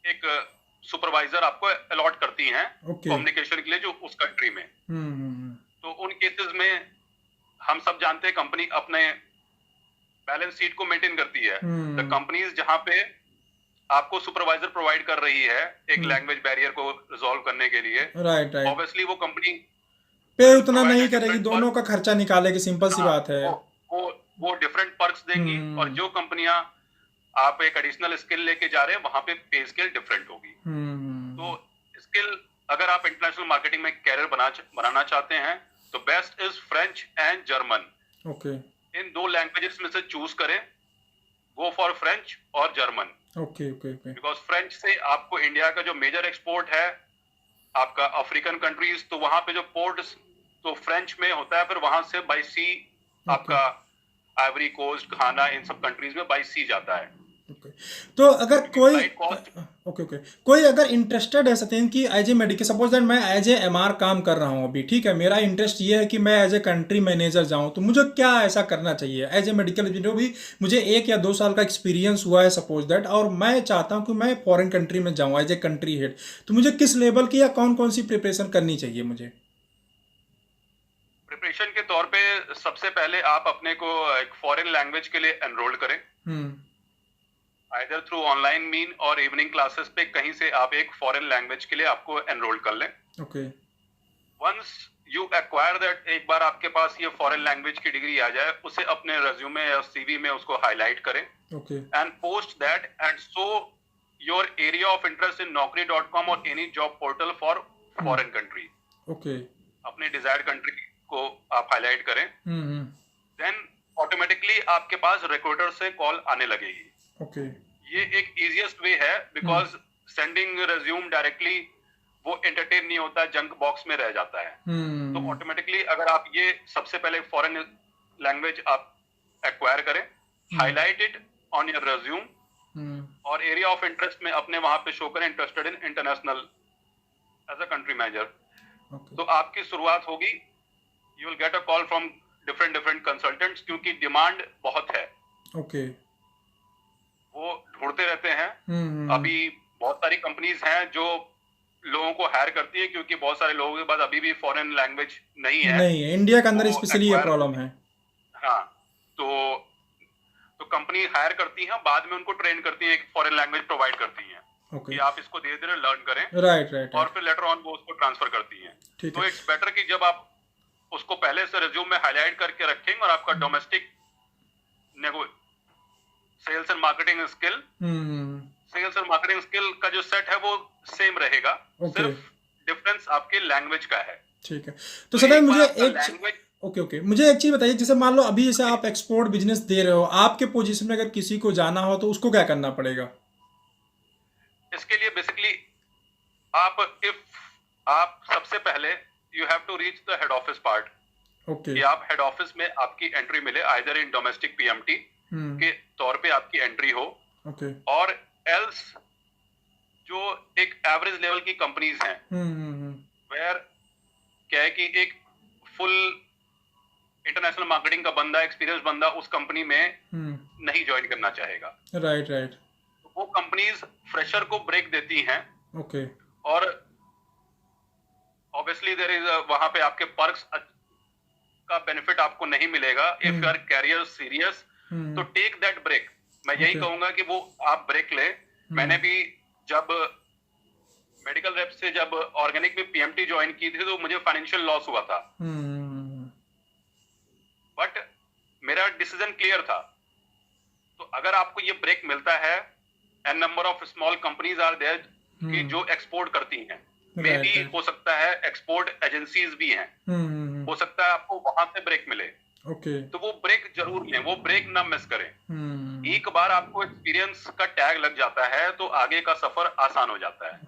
एक सुपरवाइजर आपको अलॉट करती हैं कम्युनिकेशन के लिए जो उस कंट्री में। तो उन केसेस में हम सब जानते हैं कंपनी अपने बैलेंस शीट को मेंटेन करती है। द कंपनीज जहां पे आपको सुपरवाइजर प्रोवाइड कर रही है एक लैंग्वेज बैरियर को रिजॉल्व करने के लिए, राइट राइट, ऑब्वियसली वो कंपनी पे उतना नहीं करेगी, दोनों का खर्चा निकालेगी, सिंपल सी बात है। वो डिफरेंट पर्क्स देंगी, और जो कंपनियां आप एक एडिशनल स्किल लेके जा रहे हैं वहां पे पे स्केल डिफरेंट होगी। तो स्किल अगर आप इंटरनेशनल मार्केटिंग में कैरियर बनाना चाहते हैं तो best is French and German. Okay, इन दो लैंग्वेजेस में से चूज करें, गो फॉर फ्रेंच और German. Okay okay okay. Because French से आपको इंडिया का जो मेजर एक्सपोर्ट है आपका अफ्रीकन कंट्रीज, तो वहां पे जो पोर्ट तो फ्रेंच में होता है, फिर वहां से बाई सी आपका आइवरी कोस्ट, घाना, इन सब कंट्रीज में बाई सी जाता है। तो अगर कोई ओके ओके। कोई अगर इंटरेस्टेड है सत्येंद्र कि as a medical, suppose that मैं एज ए एमआर काम कर रहा हूँ अभी, ठीक है, मेरा इंटरेस्ट ये है कि मैं एज ए कंट्री मैनेजर जाऊँ, तो मुझे क्या ऐसा करना चाहिए एज ए मेडिकल इंजीनियर? भी मुझे 1 या 2 साल का एक्सपीरियंस हुआ है सपोज दैट, और मैं चाहता हूँ कि मैं फॉरेन कंट्री में जाऊँ एज ए कंट्री हेड, तो मुझे किस लेवल की या कौन कौन सी प्रिपरेशन करनी चाहिए मुझे? प्रिपरेशन के तौर पे सबसे पहले आप अपने को एक फॉरेन लैंग्वेज के लिए एनरोल करें, आइदर थ्रू ऑनलाइन मीन और इवनिंग क्लासेस पे कहीं से आप एक फॉरेन लैंग्वेज के लिए आपको एनरोल कर लें। Okay. Once you acquire that, एक बार आपके पास ये फॉरेन लैंग्वेज की डिग्री आ जाए, उसे अपने रेज्यूमे या सीवी में उसको हाईलाइट करें, okay. And post that and so your area of interest in naukri.com और any job portal for foreign country. Okay. अपने डिजायर्ड कंट्री को आप हाईलाइट करें, देन ऑटोमेटिकली आपके पास रिक्रूटर से कॉल आने लगेगी। ओके। ये एक इजीएस्ट वे है, बिकॉज सेंडिंग रेज्यूम डायरेक्टली वो एंटरटेन नहीं होता, जंक बॉक्स में रह जाता है। तो ऑटोमेटिकली अगर आप ये सबसे पहले फॉरेन लैंग्वेज आप एक्वायर करें, highlight it on your resume, और एरिया ऑफ इंटरेस्ट में अपने वहां पे शो करें interested in international as a country manager, तो आपकी शुरुआत होगी। You will get a call from different consultants, क्योंकि डिमांड बहुत है। ओके। वो ढूंढते रहते हैं। अभी बहुत सारी कंपनीज हैं जो लोगों को हायर करती है, क्योंकि बहुत सारे लोगों के पास अभी भी फॉरेन लैंग्वेज नहीं है। इंडिया के अंदर स्पेशली ये प्रॉब्लम है। हाँ, तो कंपनी हायर करती है, बाद में उनको ट्रेन करती है, एक फॉरेन लैंग्वेज प्रोवाइड करती है कि आप इसको धीरे धीरे लर्न करें। राइट। और फिर लेटर ऑन वो उसको ट्रांसफर करती है। तो इट्स बेटर कि जब आप उसको पहले से रिज्यूम में हाईलाइट करके रखेंगे, और आपका domestic sales and marketing skill का जो सेट है वो सेम रहेगा, सिर्फ डिफरेंस आपके लैंग्वेज का है। ठीक है। तो सर मुझे ओके, मुझे एक चीज बताइए, जैसे मान लो अभी जैसे आप एक्सपोर्ट बिजनेस दे रहे हो, आपके पोजीशन में अगर किसी को जाना हो तो उसको क्या करना पड़ेगा? इसके लिए बेसिकली आप सबसे पहले you have to reach the head office part. Okay. कि आप हेड ऑफिस में आपकी एंट्री मिले, आइदर इन डोमेस्टिक पीएमटी के तौर पे आपकी एंट्री हो, और एल्स जो एक एवरेज लेवल की कंपनीज हैं, वेयर क्या है कि एक फुल इंटरनेशनल मार्केटिंग का बंदा, एक्सपीरियंस बंदा उस कंपनी में नहीं ज्वाइन करना चाहेगा। राइट। वो कंपनीज फ्रेशर को ब्रेक देती हैं। ओके। और ऑब्वियसली देयर इज वहां पे आपके पर्क्स का बेनिफिट आपको नहीं मिलेगा। If you are career serious, तो टेक दैट ब्रेक। मैं यही कहूंगा कि वो आप ब्रेक ले। मैंने भी जब मेडिकल रेप से जब ऑर्गेनिक में पीएमटी ज्वाइन की थी, तो मुझे फाइनेंशियल लॉस हुआ था, बट मेरा डिसीजन क्लियर था। तो अगर आपको ये ब्रेक मिलता है, an number of small companies are there कि जो एक्सपोर्ट करती हैं, मे भी हो सकता है एक्सपोर्ट एजेंसीज भी हैं, हो सकता है आपको वहां से ब्रेक मिले। तो वो ब्रेक जरूर लें, वो ब्रेक ना मिस करें। एक बार आपको एक्सपीरियंस का टैग लग जाता है तो आगे का सफर आसान हो जाता है।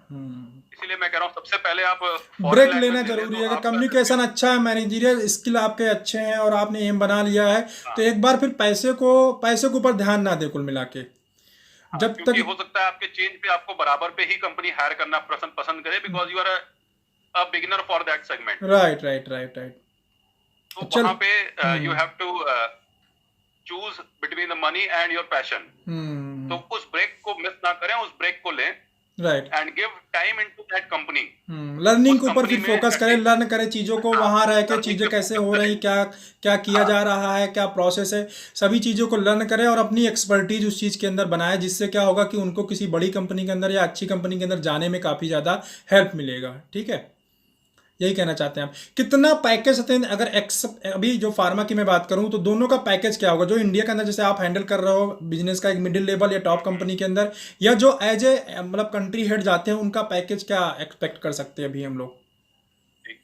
इसीलिए मैं कह रहा हूँ सबसे पहले आप ब्रेक लेना जरूरी है। अगर कम्युनिकेशन अच्छा है, मैनेजरियल स्किल आपके अच्छे हैं और आपने एम बना लिया है, तो एक बार फिर पैसे के ऊपर ध्यान ना दे कुल मिला के। जब तक हो सकता है आपके चेंज पे आपको बराबर पे ही कंपनी हायर करना पसंद करे, because you are a beginner for that segment. Right. तो वहां पे you have to choose between the money and your passion. तो उस ब्रेक को मिस ना करें, उस ब्रेक को लें, right, and give time into that company. Learning के ऊपर फिर फोकस करें, लर्न करें चीज़ों को, वहाँ रह के चीज़ें कैसे हो रही, क्या किया जा रहा है, क्या प्रोसेस है, सभी चीज़ों को लर्न करें और अपनी एक्सपर्टीज उस चीज़ के अंदर बनाएं, जिससे क्या होगा कि उनको किसी बड़ी कंपनी के अंदर या अच्छी कंपनी के अंदर जाने में काफ़ी ज़्यादा हेल्प मिलेगा। ठीक है, यही कहना चाहते हैं आप। कितना पैकेज सत्येंद्र, अगर अभी जो फार्मा की मैं बात करूं तो दोनों का पैकेज क्या होगा, जो इंडिया के अंदर जैसे आप हैंडल कर रहे हो बिजनेस का एक मिडिल लेवल या टॉप कंपनी के अंदर, या जो एज ए मतलब कंट्री हेड जाते हैं, उनका पैकेज क्या एक्सपेक्ट कर सकते हैं अभी हम लोग?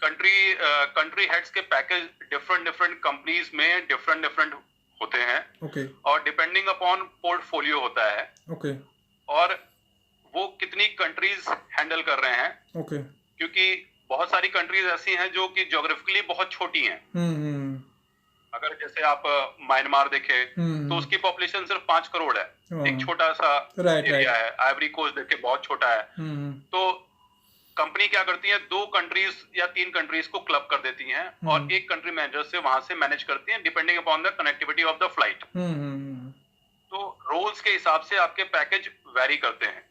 कंट्री हेड्स के पैकेज डिफरेंट कंपनीज में डिफरेंट होते हैं। ओके। और डिपेंडिंग अपॉन पोर्टफोलियो होता है। ओके। और वो कितनी कंट्रीज हैंडल कर रहे हैं। ओके। क्योंकि बहुत सारी कंट्रीज ऐसी हैं जो कि ज्योग्राफिकली बहुत छोटी हैं। अगर जैसे आप म्यांमार देखें तो उसकी पॉपुलेशन सिर्फ 5 करोड़ है, एक छोटा सा एरिया है। आइवरी कोस्ट देखें बहुत छोटा है। तो कंपनी क्या करती है, 2 कंट्रीज या 3 कंट्रीज को क्लब कर देती हैं और एक कंट्री मैनेजर से वहां से मैनेज करती हैं depending upon the connectivity of the flight. तो रोल्स के हिसाब से आपके पैकेज वेरी करते हैं।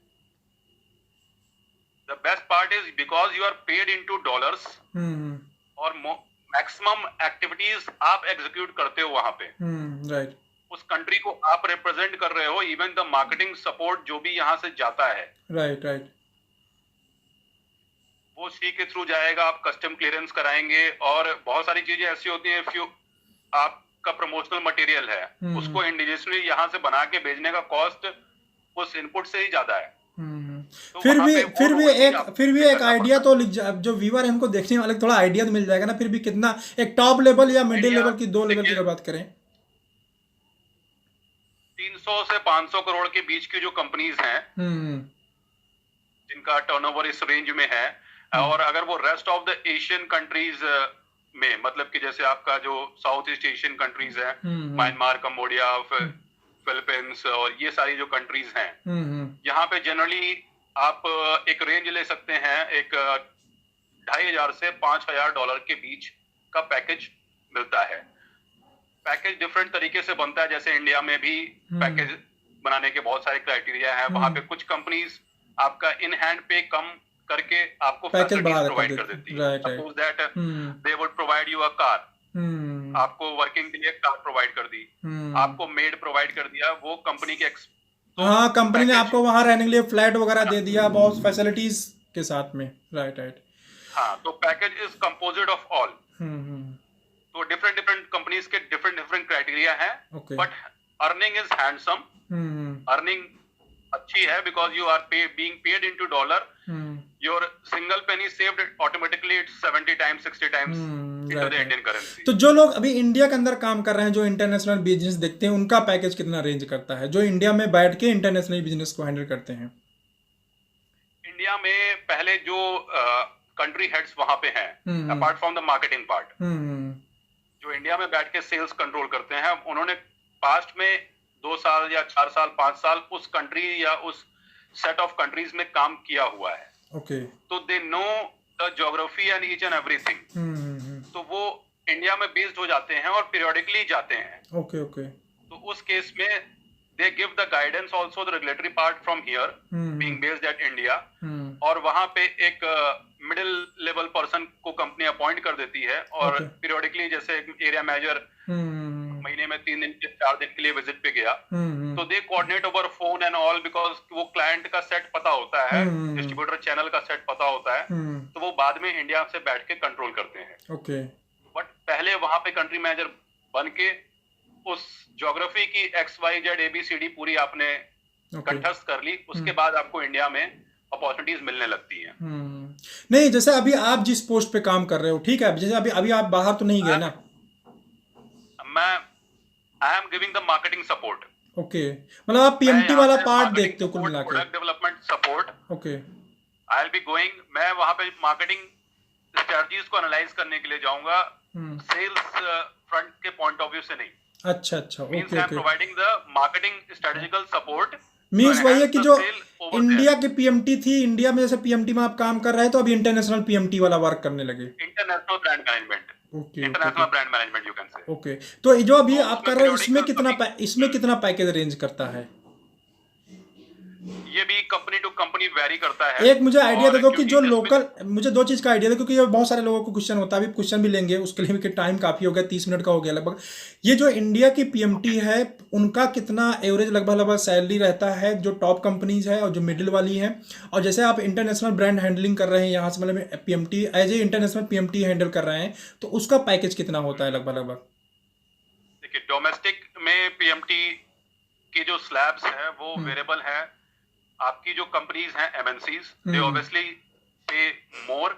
The best part is because you are paid into dollars और मैक्सिमम एक्टिविटीज आप एग्जीक्यूट करते हो वहां पे। राइट। उस कंट्री को आप रिप्रेजेंट कर रहे हो, इवन द मार्केटिंग सपोर्ट जो भी यहाँ से जाता है, राइट राइट, वो सी के थ्रू जाएगा। आप कस्टम क्लियरेंस कराएंगे और बहुत सारी चीजें ऐसी होती हैं। फ्यू आपका प्रमोशनल मटेरियल है, उसको इंडिजिनसली यहाँ से बना के भेजने का कॉस्ट उस इनपुट से ही ज्यादा है। तो फिर भी एक आइडिया तो जो व्यूअर है उनको देखने वाले थोड़ा आइडिया तो मिल जाएगा ना, फिर भी कितना एक टॉप लेवल या मिडिल लेवल की 2 लेवल की बात करें। 300 से 500 करोड़ के बीच की जो कंपनीज हैं जिनका टर्नओवर इस रेंज में है, और अगर वो rest of the Asian countries में, मतलब कि जैसे आपका जो साउथ ईस्ट एशियन कंट्रीज है, म्यांमार, कंबोडिया, फिलीपींस और ये सारी जो कंट्रीज हैं, यहाँ पे जनरली आप एक रेंज ले सकते हैं, एक $2,500 से $5,000 के बीच का पैकेज मिलता है। पैकेज डिफरेंट तरीके से बनता है, जैसे इंडिया में भी पैकेज बनाने के बहुत सारे क्राइटेरिया हैं। वहां पे कुछ कंपनीज आपका इन हैंड पे कम करके आपको पैकेज प्रोवाइड कर देती है। Suppose that they would provide you a car, आपको वर्किंग के लिए कार प्रोवाइड कर दी, आपको मेड प्रोवाइड कर दिया, वो कंपनी के हाँ, कंपनी ने आपको वहां रहने के लिए फ्लैट वगैरह दे दिया बहुत फैसिलिटीज के साथ में। Right right. हाँ, तो package is composite of all. तो डिफरेंट कंपनीज के डिफरेंट क्राइटेरिया है, but earning is handsome. Earning अच्छी है because you are being paid into dollar. Your single penny saved automatically it's 70 times 60 times into the Indian currency. तो जो लोग अभी India के अंदर काम कर रहे हैं, जो इंटरनेशनल बिजनेस देखते हैं, उनका पैकेज कितना रेंज करता है, जो इंडिया में बैठ के इंटरनेशनल बिजनेस को हैंडल करते हैं? इंडिया में पहले जो कंट्री हेड्स वहां पे हैं, apart from the marketing part, जो इंडिया में बैठ के सेल्स कंट्रोल करते हैं, उन्होंने पास्ट में 2 साल या 4 साल 5 साल उस कंट्री या उस सेट ऑफ कंट्रीज में काम किया हुआ है। तो they know the geography and each and everything. तो वो इंडिया में बेस्ड हो जाते हैं और पीरियोडिकली जाते हैं। तो उस केस में they give the guidance also the regulatory part from here being based eight India, और वहां पे एक मिडिल लेवल पर्सन को कंपनी अपॉइंट कर देती है और पीरियोडिकली जैसे एरिया मैनेजर महीने में 3 दिन 4 दिन के लिए विजिट पे गया, तो they coordinate over phone and all, because वो क्लाइंट का सेट पता होता है, डिस्ट्रीब्यूटर चैनल का सेट पता होता है, तो वो बाद में इंडिया से बैठ के कंट्रोल करते हैं। बट पहले वहां पे कंट्री मैनेजर बन के उस ज्योग्राफी की XYZ ABCD पूरी आपने कंठस्थ कर ली, उसके बाद आपको इंडिया में अपॉर्चुनिटीज मिलने लगती हैं। नहीं, जैसे अभी आप जिस पोस्ट पे काम कर रहे हो, ठीक है, जैसे अभी आप बाहर तो नहीं गए ना? I am giving the marketing support. मतलब आप PMT वाला पार्ट देखते हो कुल मिला के? Product development support. I will be going, मैं वहां पे मार्केटिंग स्ट्रेटजीज को एनालाइज करने के लिए जाऊंगा, सेल्स फ्रंट के पॉइंट ऑफ व्यू से नहीं। अच्छा, I am providing the marketing strategical support. Means वही है कि जो इंडिया की PMT थी, इंडिया में जैसे PMT में आप काम कर रहे हैं, तो अभी इंटरनेशनल PMT वाला वर्क करने लगे। International brand management, international brand management you can say. तो जो अभी आप कर रहे हो, इसमें कितना पैकेज रेंज करता है? ये भी कंपनी टू कंपनी वेरी करता है। एक मुझे आइडिया दे दो कि जो लोकल, मुझे 2 चीज का आइडिया दे, क्योंकि ये बहुत सारे लोगों को क्वेश्चन होता है, अभी क्वेश्चन भी लेंगे, उसके लिए भी टाइम काफी हो गया, 30 मिनट का हो गया लगभग। ये जो इंडिया की PMT है, उनका कितना एवरेज लगभग सैलरी रहता है, जो टॉप कंपनीज है और जो मिडिल वाली है? और जैसे आप इंटरनेशनल ब्रांड हैंडलिंग कर रहे हैं यहाँ से, मतलब PMT as a international PMT handle कर रहे हैं, तो उसका पैकेज कितना होता है लगभग? देखिए, डोमेस्टिक में PMT की जो स्लैब्स है वो वेरिएबल है। आपकी जो कंपनीज हैं MNCs, they obviously pay more.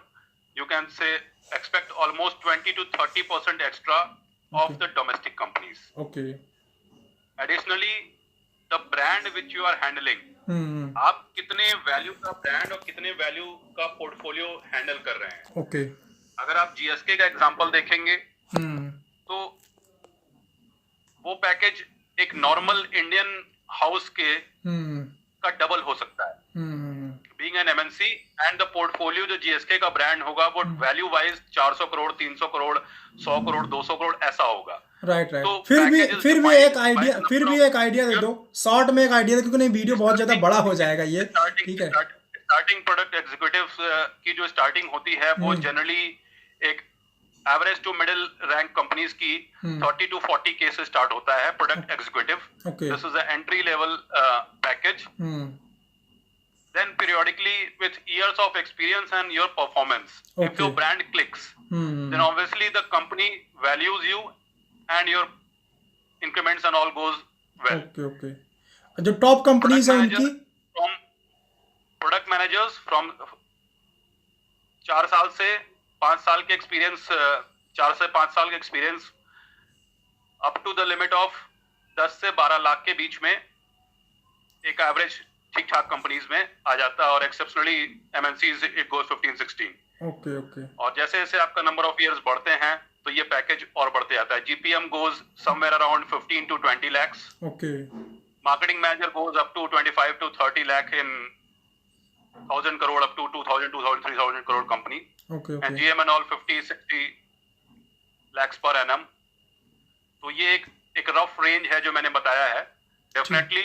You can say expect almost 20 to 30% extra of the domestic companies. Additionally, the brand which you are handling, आप कितने वैल्यू का ब्रांड और कितने वैल्यू का पोर्टफोलियो हैंडल कर रहे हैं। अगर आप GSK का एग्जांपल देखेंगे तो वो पैकेज एक नॉर्मल इंडियन हाउस के का डबल हो सकता है। Being an MNC and the portfolio जो जीएसके का ब्रांड होगा वो वैल्यू वाइज 400 करोड़, 300 करोड़, 100 करोड़, 200 करोड़ ऐसा होगा। राइट। तो फिर भी एक आइडिया दे दो, शॉर्ट में एक आइडिया दे, क्योंकि नहीं वीडियो बहुत ज्यादा बड़ा हो जाएगा ये। ठीक है। स्टार्टिंग प्रोडक्ट एग्जीक्यूटिव की जो स्टार्टिंग होती है वो जनरली एक average to middle rank companies की 30 to 40 के से स्टार्ट होता है product executive. This is a entry level package. Then periodically with years of experience and your performance, if your brand clicks, then obviously the company values you and your increments and all goes well. Okay. जो top companies हैं उनकी from product managers from 4 साल से 5 साल के experience, 4 से 5 साल के experience up to the limit of 10 से 12 लाख के बीच में एक एवरेज ठीक ठाक कंपनीज में आ जाता है, और exceptionally MNCs it goes 15-16। Okay. और जैसे जैसे आपका नंबर ऑफ इयर्स बढ़ते हैं तो ये पैकेज और बढ़ते जाता है। GPM goes somewhere around 15 to 20 lakhs। Okay. Marketing manager goes up to 25 to 30 lakh in 1000 crore up to 2000, 3000 crore company। Okay. And GM and all 50-60 lakhs per annum। तो ये एक रफ रेंज है जो मैंने बताया है। Definitely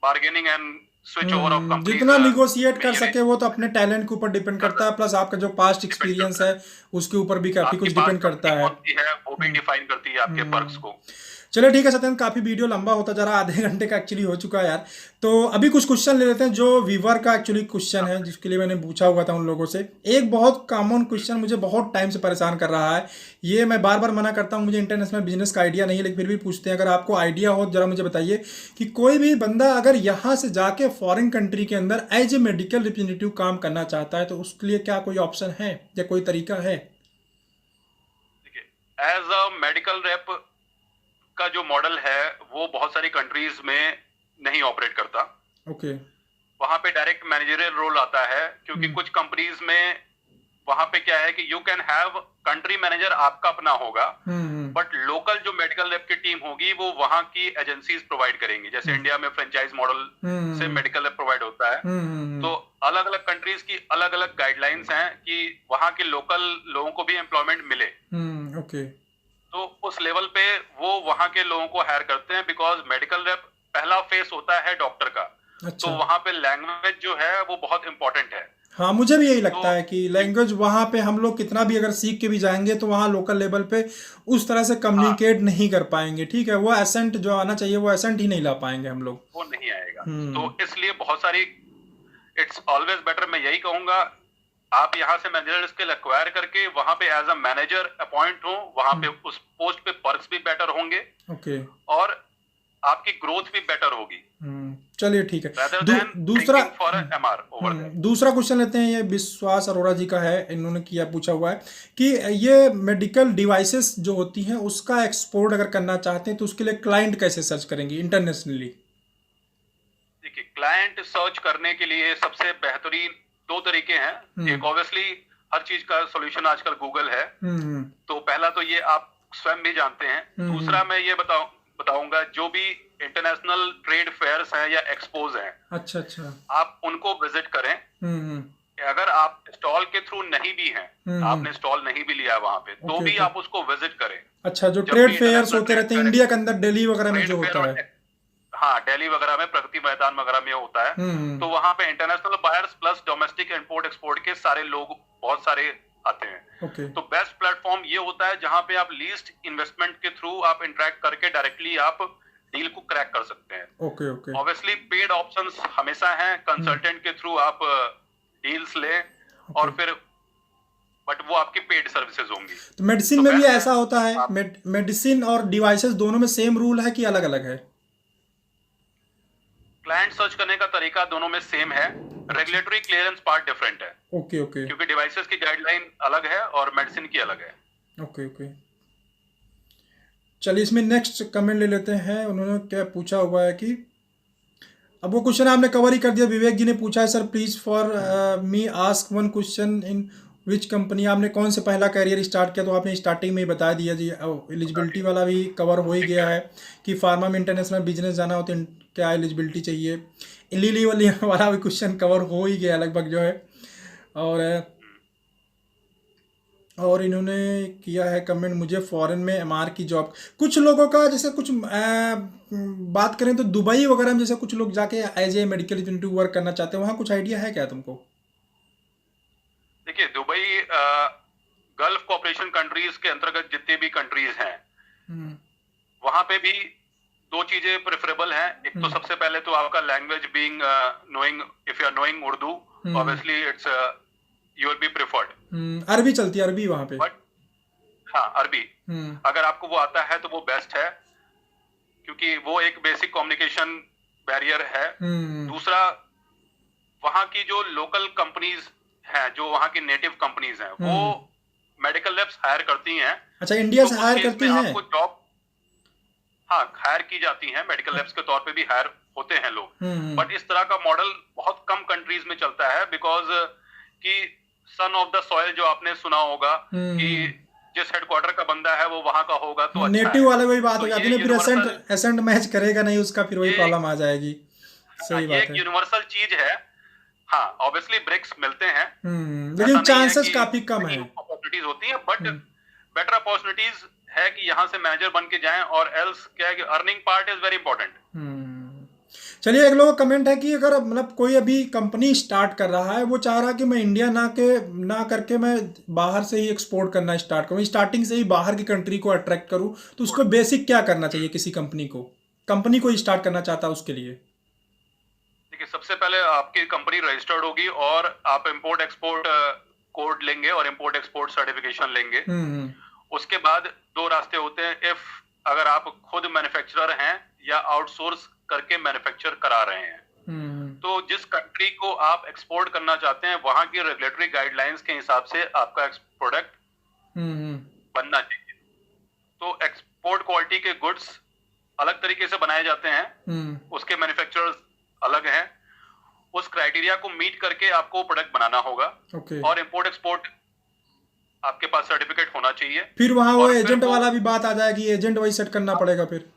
bargaining and switch over of company, जितना negotiate कर सके वो तो अपने टैलेंट के ऊपर डिपेंड करता है, प्लस आपका जो पास्ट एक्सपीरियंस है उसके ऊपर भी काफी कुछ डिपेंड करता है। वो भी डिफाइन करती है आपके पर्क्स को। चलो ठीक है सत्येंद्र, काफी वीडियो लंबा होता जा रहा है, आधे घंटे का एक्चुअली हो चुका है यार। तो अभी कुछ क्वेश्चन ले लेते हैं जो व्यूअर का एक्चुअली क्वेश्चन है, जिसके लिए मैंने पूछा हुआ था उन लोगों से। एक बहुत कॉमन क्वेश्चन मुझे बहुत टाइम से परेशान कर रहा है, ये मैं बार बार मना करता हूँ, मुझे इंटरनेशनल बिजनेस का आइडिया नहीं है, लेकिन फिर भी पूछते हैं। अगर आपको आइडिया हो जरा मुझे बताइए कि कोई भी बंदा अगर यहाँ से जाके फॉरेन कंट्री के अंदर एज ए मेडिकल रिप्रेजेंटेटिव काम करना चाहता है तो उसके लिए क्या कोई ऑप्शन है या कोई तरीका है? देखिए, एज अ मेडिकल रेप का जो मॉडल है वो बहुत सारी कंट्रीज में नहीं ऑपरेट करता। ओके। वहां पे डायरेक्ट मैनेजरियल रोल आता है, क्योंकि कुछ कंपनीज में वहां पे क्या है कि you can have country manager आपका अपना होगा, बट लोकल जो मेडिकल लैब की टीम होगी वो वहां की एजेंसीज प्रोवाइड करेंगे। जैसे इंडिया में फ्रेंचाइज मॉडल से मेडिकल लैब प्रोवाइड होता है, तो अलग अलग कंट्रीज की अलग अलग गाइडलाइंस हैं कि वहां के लोकल लोगों को भी एम्प्लॉयमेंट मिले। ओके। तो उस लेवल पे वो वहां के लोगों को हायर करते हैं, बिकॉज मेडिकल रेप पहला फेस होता है डॉक्टर का। अच्छा। तो वहां पे लैंग्वेज जो है वो बहुत इंपॉर्टेंट है। हाँ, मुझे भी यही लगता है कि लैंग्वेज वहां पे हम लोग कितना भी अगर सीख के भी जाएंगे तो वहां लोकल लेवल पे उस तरह से कम्युनिकेट नहीं कर पाएंगे। ठीक है, वो एसेंट जो आना चाहिए वो एसेंट ही नहीं ला पाएंगे हम लोग, वो नहीं आएगा। तो इसलिए बहुत सारी इट्स ऑलवेज बेटर, मैं यही कहूंगा, आप यहाँ से मैनेजर स्किल एक्वायर करके वहां पे एज अ मैनेजर अपॉइंट हो, वहां पे उस पोस्ट पे पर्क्स भी बेटर होंगे। ओके। और आपकी ग्रोथ भी बेटर होगी। चलिए ठीक है। दूसरा क्वेश्चन लेते हैं, ये विश्वास अरोड़ा जी का है, इन्होंने किया पूछा हुआ है कि ये मेडिकल डिवाइसेस जो होती हैं उसका एक्सपोर्ट अगर करना चाहते हैं तो उसके लिए क्लाइंट कैसे सर्च करेंगे इंटरनेशनली? देखिए, क्लाइंट सर्च करने के लिए सबसे बेहतरीन 2 तरीके हैं। एक ऑब्वियसली हर चीज का सॉल्यूशन आजकल गूगल है, तो पहला तो ये आप स्वयं भी जानते हैं। दूसरा मैं ये बताऊंगा जो भी इंटरनेशनल ट्रेड फेयर्स हैं या एक्सपोज हैं, अच्छा, आप उनको विजिट करें। अगर आप स्टॉल के थ्रू नहीं भी हैं, आपने स्टॉल नहीं भी लिया वहां पे, तो भी आप उसको विजिट करें। अच्छा, जो ट्रेड फेयर्स होते रहते हैं इंडिया के अंदर, दिल्ली वगैरह में जो होता है, हाँ, दिल्ली वगैरह में, प्रगति मैदान वगैरह में होता है, तो वहां पे international buyers plus domestic import export के सारे लोग बहुत सारे आते हैं। तो बेस्ट प्लेटफॉर्म ये होता है जहां पे आप लीस्ट इन्वेस्टमेंट के थ्रू आप इंटरेक्ट करके डायरेक्टली आप डील को क्रैक कर सकते हैं। ऑब्वियसली पेड ऑप्शंस हमेशा हैं, कंसल्टेंट के थ्रू आप डील्स लें, और फिर बट वो आपकी पेड सर्विसेज होंगी। तो मेडिसिन में भी ऐसा होता है, मेडिसिन और डिवाइसेस दोनों में सेम रूल है कि अलग अलग है? क्लाइंट सर्च करने का तरीका दोनों में सेम है, रेगुलेटरी क्लियरेंस पार्ट डिफरेंट है। ओके। क्योंकि डिवाइसेस की गाइडलाइन अलग है और मेडिसिन की अलग है। ओके। चलिए इसमें नेक्स्ट कमेंट ले लेते हैं। उन्होंने क्या पूछा हुआ है कि अब वो क्वेश्चन आपने कवर ही कर दिया, विवेक जी ने पूछा है, sir please for me ask one question in which company, आपने कौन से पहला करियर स्टार्ट किया? तो आपने स्टार्टिंग में ही बता दिया जी। एलिजिबिलिटी वाला भी कवर हो ही गया है कि फार्मा में इंटरनेशनल बिजनेस जाना हो तो क्या एलिजिबिलिटी चाहिए। इलीली वाला भी क्वेश्चन कवर हो ही गया लगभग जो है। और इन्होंने किया है कमेंट, मुझे फॉरेन में एमआर की जॉब। कुछ लोगों का जैसे कुछ बात करें तो दुबई वगैरह में जैसे कुछ लोग जाके as a medical representative work करना चाहते हैं, वहाँ कुछ आइडिया है क्या तुमको? देखिए, दुबई गल्फ कोऑपरेशन कंट्रीज के अंतर्गत जितने भी कंट्रीज हैं वहां पे भी दो चीजें प्रेफरेबल हैं। एक तो सबसे पहले तो आपका language being knowing, if you are knowing Urdu, obviously it's you will be preferred. Arabi चलती है, अरबी वहाँ पे। बट हाँ, अरबी अगर आपको वो आता है तो वो बेस्ट है, क्योंकि वो एक बेसिक कम्युनिकेशन बैरियर है। दूसरा, वहाँ की जो लोकल कंपनीज हैं, जो वहाँ की नेटिव कंपनीज हैं, वो मेडिकल लैब्स हायर करती हैं। अच्छा, इंडिया से तो हायर करती हैं? आपको जॉब, हाँ, हायर की जाती हैं, मेडिकल लैब्स के तौर पे भी हायर होते हैं लोग। बट इस तरह का मॉडल बहुत कम कंट्रीज में चलता है, बिकॉज कि सन ऑफ द सॉइल जो आपने सुना होगा कि जिस हेडक्वार्टर का बंदा है वो वहां का होगा तो अच्छा नेटिव वाले वही बात तो हो जाती है, फिर एसेंट मैच करेगा नहीं उसका, फिर वही प्रॉब्लम आ जाएगी। सही बात है, ये यूनिवर्सल चीज है। हाँ, ऑब्वियसली ब्रेक्स मिलते हैं, लेकिन चांसेस काफी कम है। अपॉर्चुनिटीज होती हैं, बट बेटर अपॉर्चुनिटीज है कि यहाँ से मैनेजर बन के जाएं, और एल्स क्या है कि earning part is very important. चलिए, एक लोग कमेंट है कि अगर मतलब कोई अभी कंपनी स्टार्ट कर रहा है, वो चाह रहा है कि मैं इंडिया ना करके मैं बाहर से ही एक्सपोर्ट करना स्टार्ट करूँ, स्टार्टिंग से ही बाहर की कंट्री को अट्रैक्ट करूँ, तो उसको बेसिक क्या करना चाहिए किसी कंपनी को स्टार्ट करना चाहता है उसके लिए? देखिए, सबसे पहले आपकी कंपनी रजिस्टर्ड होगी और आप इंपोर्ट एक्सपोर्ट कोड लेंगे और इंपोर्ट एक्सपोर्ट सर्टिफिकेशन लेंगे। उसके बाद दो रास्ते होते हैं। इफ अगर आप खुद मैन्युफैक्चरर हैं या आउटसोर्स करके मैन्युफैक्चर करा रहे हैं, तो जिस कंट्री को आप एक्सपोर्ट करना चाहते हैं वहां की रेगुलेटरी गाइडलाइंस के हिसाब से आपका प्रोडक्ट बनना चाहिए। तो एक्सपोर्ट क्वालिटी के गुड्स अलग तरीके से बनाए जाते हैं, उसके मैन्युफैक्चरर्स अलग हैं। उस क्राइटेरिया को मीट करके आपको प्रोडक्ट बनाना होगा। और इंपोर्ट एक्सपोर्ट आपके पास सर्टिफिकेट होना चाहिए। फिर वहाँ वो एजेंट वाला भी बात आ जाएगी, एजेंट वही सेट करना पड़ेगा। फिर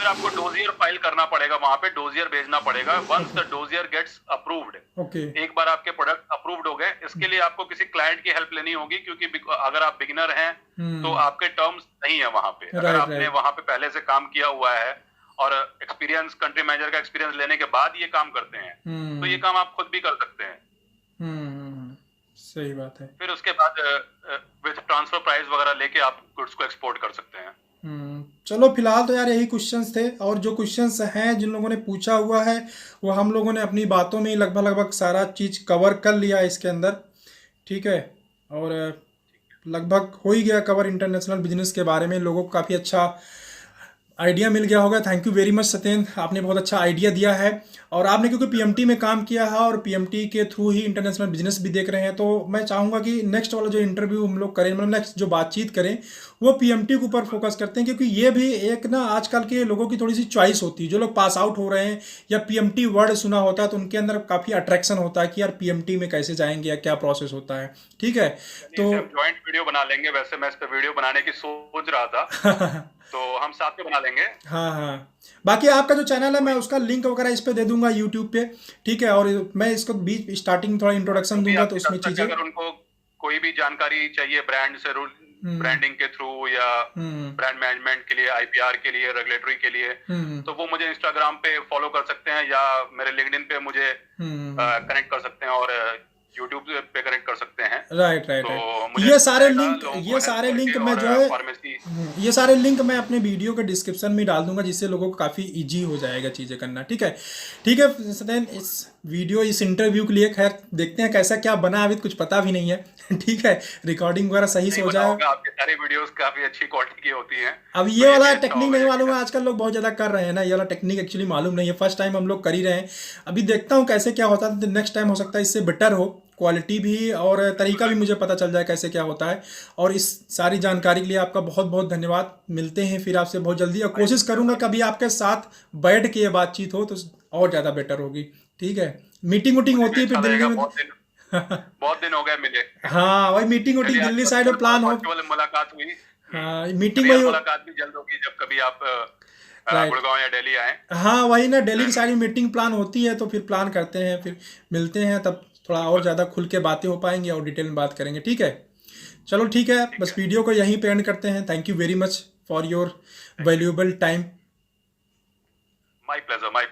आपको डोजियर फाइल करना पड़ेगा, वहां पे डोजियर भेजना पड़ेगा। Once the dossier gets approved, एक बार आपके प्रोडक्ट अप्रूव्ड हो गए, इसके लिए आपको किसी क्लाइंट की हेल्प लेनी होगी, क्योंकि अगर आप बिगिनर हैं तो आपके टर्म्स नहीं है वहां पे। अगर आपने वहां पे पहले से काम किया हुआ है और एक्सपीरियंस, कंट्री मैनेजर का एक्सपीरियंस लेने के बाद ये काम करते हैं, तो ये काम आप खुद भी कर सकते हैं। सही बात है। फिर उसके बाद विद ट्रांसफर प्राइस वगैरह लेके आप गुड्स को एक्सपोर्ट कर सकते हैं। चलो, फिलहाल तो यार यही क्वेश्चंस थे, और जो क्वेश्चंस हैं जिन लोगों ने पूछा हुआ है वो हम लोगों ने अपनी बातों में लगभग सारा चीज़ कवर कर लिया है इसके अंदर। ठीक है, और लगभग हो ही गया कवर इंटरनेशनल बिजनेस के बारे में। लोगों को काफ़ी अच्छा आइडिया मिल गया होगा। Thank you very much Satyendra, आपने बहुत अच्छा आइडिया दिया है। और आपने क्योंकि पीएमटी में काम किया है और पीएमटी के थ्रू ही इंटरनेशनल बिजनेस भी देख रहे हैं, तो मैं चाहूँगा कि नेक्स्ट वाला जो इंटरव्यू हम लोग करें, मतलब नेक्स्ट जो बातचीत करें, वो पीएमटी के ऊपर फोकस करते हैं, क्योंकि ये भी एक ना आजकल के लोगों की थोड़ी सी चॉइस होती है। जो लोग पास आउट हो रहे हैं या पीएमटी वर्ड सुना होता है तो उनके अंदर काफ़ी अट्रैक्शन होता है कि यार पीएमटी में कैसे जाएंगे या क्या प्रोसेस होता है। ठीक है, तो ज्वाइंट वीडियो बना लेंगे। वैसे मैं इस पर वीडियो बनाने की सोच रहा था तो हम साथ में बना लेंगे। हाँ, बाकी आपका जो चैनल है मैं उसका लिंक वगैरह इस पे दे दूंगा यूट्यूब पे। ठीक है, और मैं इसको बीच स्टार्टिंग थोड़ा इंट्रोडक्शन दूंगा, तो उसमें चीजें, अगर उनको कोई भी जानकारी चाहिए ब्रांड से, ब्रांडिंग के थ्रू या ब्रांड मैनेजमेंट के लिए, आईपीआर के लिए, रेगुलेटरी के लिए, तो वो मुझे इंस्टाग्राम पे फॉलो कर सकते हैं या मेरे लिंक्डइन पे मुझे कनेक्ट कर सकते हैं और यूट्यूब पे कनेक्ट कर सकते हैं। राइट। ये सारे लिंक मैं जो है, ये सारे लिंक मैं अपने वीडियो के डिस्क्रिप्शन में डाल दूंगा, जिससे लोगों को काफ़ी इजी हो जाएगा चीज़ें करना। ठीक है सत्येंद्र, इस इंटरव्यू के लिए खैर देखते हैं कैसा क्या बना, अभी कुछ पता भी नहीं है। ठीक है, रिकॉर्डिंग वगैरह सही से हो जाए। आपके सारे वीडियोस काफी अच्छी क्वालिटी की होती हैं। अब ये वाला टेक्निक नहीं मालूम है, आजकल लोग बहुत ज़्यादा कर रहे हैं ना, ये वाला टेक्निक एक्चुअली मालूम नहीं है, फर्स्ट टाइम हम लोग कर ही रहे हैं। अभी देखता हूँ कैसे क्या होता है, तो नेक्स्ट टाइम हो सकता है इससे बेटर हो, क्वालिटी भी और तरीका भी मुझे पता चल जाए कैसे क्या होता है। और इस सारी जानकारी के लिए आपका बहुत बहुत धन्यवाद। मिलते हैं फिर आपसे बहुत जल्दी, और कोशिश करूंगा कभी आपके साथ बैठ के ये बातचीत हो तो और ज़्यादा बेटर होगी। ठीक है, मीटिंग होती है फिर दिल्ली में। बहुत दिन हो गए मिले। हाँ वही मीटिंग वोटिंग चलिए, दिल्ली आज साइड में प्लान हो। वर्चुअल मुलाकात हुई। हाँ मीटिंग रियल वही हो। मुलाकात भी जल्द होगी जब कभी आप राइट। गुड़गांव या दिल्ली आए। हाँ वही ना, दिल्ली की साइड में मीटिंग प्लान होती है तो फिर प्लान करते हैं, फिर मिलते हैं, तब थोड़ा और ज़्यादा खुल के बातें हो पाएंगी और डिटेल में बात करेंगे। ठीक है, चलो ठीक है, बस वीडियो को यहीं पे एंड करते हैं। Thank you very much for your valuable time. My pleasure, my